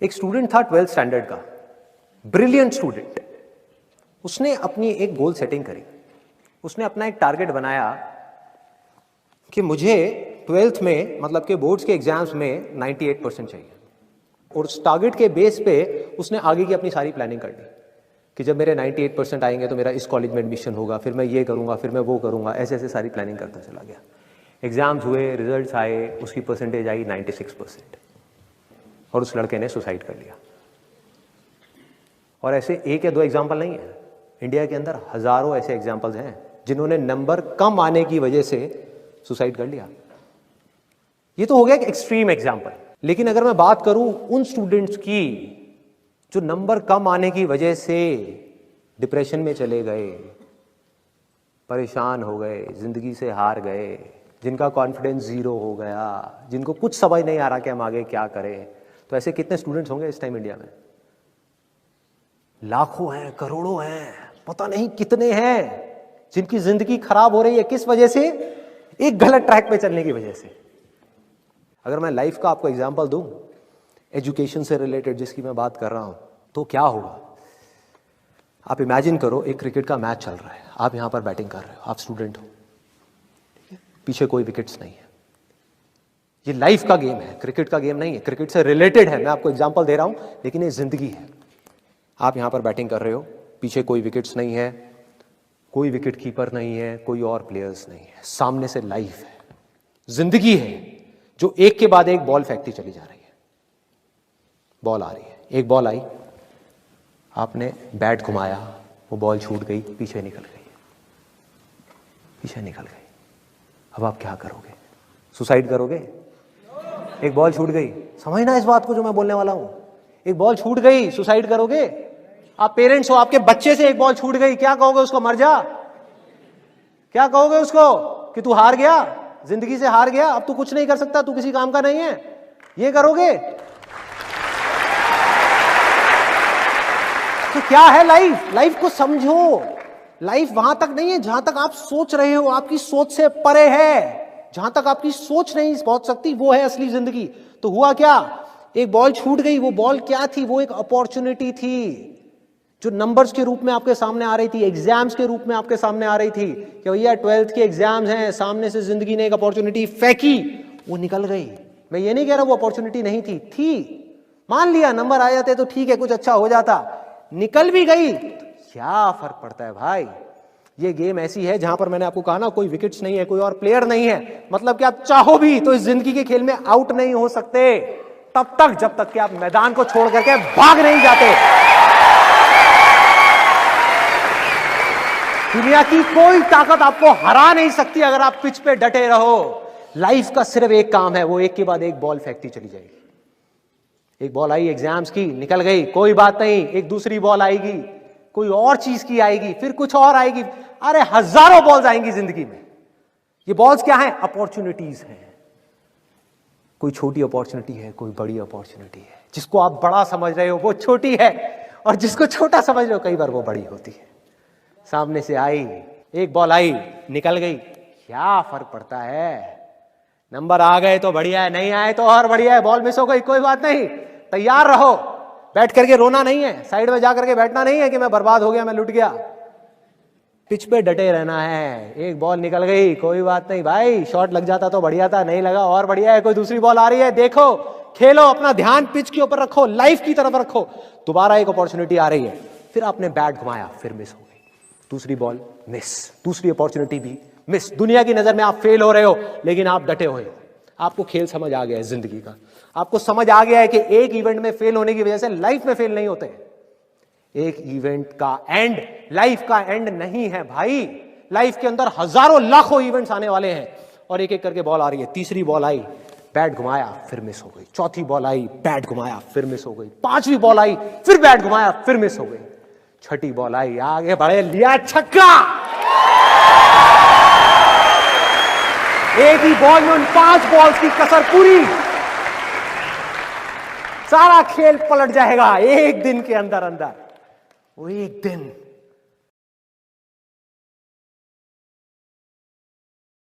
एक स्टूडेंट था 12th standard का, ब्रिलियंट स्टूडेंट। उसने अपनी एक गोल सेटिंग करी। उसने अपना एक टारगेट बनाया कि मुझे 12th में मतलब के बोर्ड्स के एग्जाम्स में 98% चाहिए। और उस टारगेट के बेस पे उसने आगे की अपनी सारी प्लानिंग कर ली कि जब मेरे 98% आएंगे तो मेरा इस कॉलेज में एडमिशन होगा, फिर मैं ये करूँगा, फिर मैं वो करूँगा। ऐसे ऐसे सारी प्लानिंग करता चला गया। एग्ज़ाम्स हुए, रिजल्ट्स आए, उसकी परसेंटेज आई 96% और उस लड़के ने सुसाइड कर लिया। और ऐसे एक या दो एग्जाम्पल नहीं है, इंडिया के अंदर हज़ारों ऐसे एग्जाम्पल्स हैं जिन्होंने नंबर कम आने की वजह से सुसाइड कर लिया। ये तो हो गया एक एक्सट्रीम एग्जाम्पल। लेकिन अगर मैं बात करूं उन स्टूडेंट्स की जो नंबर कम आने की वजह से डिप्रेशन में चले गए, परेशान हो गए, जिंदगी से हार गए, जिनका कॉन्फिडेंस जीरो हो गया, जिनको कुछ समझ नहीं आ रहा कि हम आगे क्या करें, तो ऐसे कितने स्टूडेंट्स होंगे इस टाइम इंडिया में? लाखों हैं, करोड़ों हैं, पता नहीं कितने हैं जिनकी जिंदगी खराब हो रही है। किस वजह से? एक गलत ट्रैक पे चलने की वजह से। अगर मैं लाइफ का आपको एग्जांपल दूं, एजुकेशन से रिलेटेड जिसकी मैं बात कर रहा हूं, तो क्या होगा? आप इमेजिन करो एक क्रिकेट का मैच चल रहा है, आप यहां पर बैटिंग कर रहे हो, आप स्टूडेंट हो, पीछे कोई विकेट्स नहीं है। ये लाइफ का गेम है, क्रिकेट का गेम नहीं है, क्रिकेट से रिलेटेड है। मैं आपको एग्जांपल दे रहा हूं, लेकिन ये जिंदगी है। आप यहां पर बैटिंग कर रहे हो, पीछे कोई विकेट्स नहीं है, कोई विकेट कीपर नहीं है, कोई और प्लेयर्स नहीं है, सामने से लाइफ है, जिंदगी है जो एक के बाद एक बॉल फेंकती चली जा रही है। बॉल आ रही है, एक बॉल आई, आपने बैट घुमाया, वो बॉल छूट गई, पीछे निकल गई, पीछे निकल गई। अब आप क्या करोगे? सुसाइड करोगे? एक बॉल छूट गई, समझना इस बात को जो मैं बोलने वाला हूं। एक बॉल छूट गई, सुसाइड करोगे? आप पेरेंट्स हो, आपके बच्चे से एक बॉल छूट गई, क्या कहोगे उसको? मर जा? क्या कहोगे उसको कि तू हार गया, जिंदगी से हार गया, अब तू कुछ नहीं कर सकता, तू किसी काम का नहीं है? ये करोगे? तो क्या है लाइफ? लाइफ को समझो। लाइफ वहां तक नहीं है जहां तक आप सोच रहे हो, आपकी सोच से परे है। जहां तक आपकी सोच नहीं पहुंच सकती, वो है असली जिंदगी। तो हुआ क्या? एक बॉल छूट गई। वो बॉल क्या थी? वो एक अपॉर्चुनिटी थी जो नंबर्स के रूप में आपके सामने आ रही थी, एग्जाम्स के रूप में आपके सामने आ रही थी कि भैया 12th के एग्जाम्स हैं, सामने से जिंदगी ने एक अपॉर्चुनिटी फेंकी, वो निकल गई। मैं ये नहीं कह रहा वो अपॉर्चुनिटी नहीं थी। मान लिया नंबर आ जाते तो ठीक है, कुछ अच्छा हो जाता, निकल भी गई, क्या फर्क पड़ता है भाई? ये गेम ऐसी है जहां पर मैंने आपको कहा ना, कोई विकेट्स नहीं है, कोई और प्लेयर नहीं है, मतलब कि आप चाहो भी तो इस जिंदगी के खेल में आउट नहीं हो सकते तब तक जब तक कि आप मैदान को छोड़ करके भाग नहीं जाते। दुनिया की कोई ताकत आपको हरा नहीं सकती अगर आप पिच पे डटे रहो। लाइफ का सिर्फ एक काम है, वो एक के बाद एक बॉल फेंकती चली जाएगी। एक बॉल आई एग्जाम्स की, निकल गई, कोई बात नहीं, एक दूसरी बॉल आएगी, कोई और चीज की आएगी, फिर कुछ और आएगी। अरे हजारों बॉल्स आएंगी जिंदगी में। ये बॉल्स क्या है? अपॉर्चुनिटीज हैं। कोई छोटी अपॉर्चुनिटी है, कोई बड़ी अपॉर्चुनिटी है। जिसको आप बड़ा समझ रहे हो वो छोटी है, और जिसको छोटा समझ रहे हो कई बार वो बड़ी होती है। सामने से आई, एक बॉल आई, निकल गई, क्या फर्क पड़ता है? नंबर आ गए तो बढ़िया है, नहीं आए तो और बढ़िया है। बॉल मिस हो गई, कोई बात नहीं, तैयार रहो। बैठ करके रोना नहीं है, साइड में जा करके बैठना नहीं है कि मैं बर्बाद हो गया, मैं लुट गया। पिच पे डटे रहना है। एक बॉल निकल गई, कोई बात नहीं भाई, शॉट लग जाता तो बढ़िया था, नहीं लगा और बढ़िया है, कोई दूसरी बॉल आ रही है, देखो, खेलो, अपना ध्यान पिच के ऊपर रखो, लाइफ की तरफ रखो। दोबारा एक अपॉर्चुनिटी आ रही है, फिर आपने बैट घुमाया, फिर मिस हो गई, दूसरी बॉल मिस, दूसरी अपॉर्चुनिटी भी मिस। दुनिया की नजर में आप फेल हो रहे हो, लेकिन आप डटे हुए हो। आपको खेल समझ आ गया है जिंदगी का। आपको समझ आ गया है कि एक इवेंट में फेल होने की वजह से लाइफ में फेल नहीं होते। एक इवेंट का एंड लाइफ का एंड नहीं है भाई। लाइफ के अंदर हजारों लाखों इवेंट्स आने वाले हैं, और एक एक करके बॉल आ रही है। तीसरी बॉल आई, बैट घुमाया, फिर मिस हो गई। चौथी बॉल आई, बैट घुमाया, फिर मिस हो गई। पांचवी बॉल आई, फिर बैट घुमाया, फिर मिस हो गई। छठी बॉल आई, आगे बढ़े, लिया छक्का। एक ही बॉल में उन 5 बॉल्स की कसर पूरी। सारा खेल पलट जाएगा एक दिन के अंदर अंदर। वो एक दिन